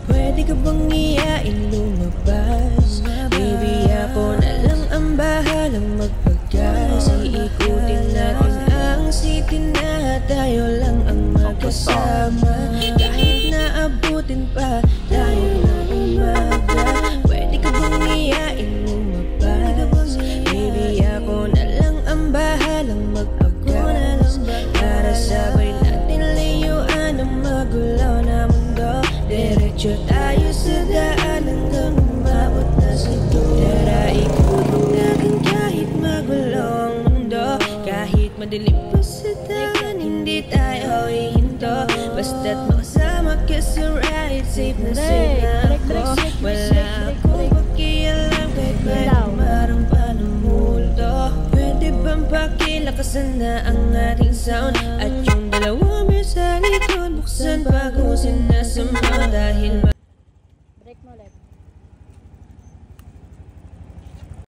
Pwede ka bang iyain lumabas? Baby, ako na lang ang bahalang magpagas. Iikutin natin ang city na tayo lang ang magkasama. Kahit naabutin pa tayo ng umaga. Pwede ka bang iyain lumabas? Baby, ako na lang ang bahalang magpagas. Para sabay natin layuan ang magulo na mundo. Diretso tayo sa daan hanggang umabot na sa dulo. Tara, ikutin natin kahit magulo ang mundo. Kahit madilim pa sa daan, hindi tayo ihinto. Basta't makasama ka sa ride, safe na ako. Wala akong pakialam kahit may umarang pa ng multo. Pwede bang pakilakasan na ang ating sound? At yung dalawa may sa likod, buksan pagusin na sa mga dahil break mo left.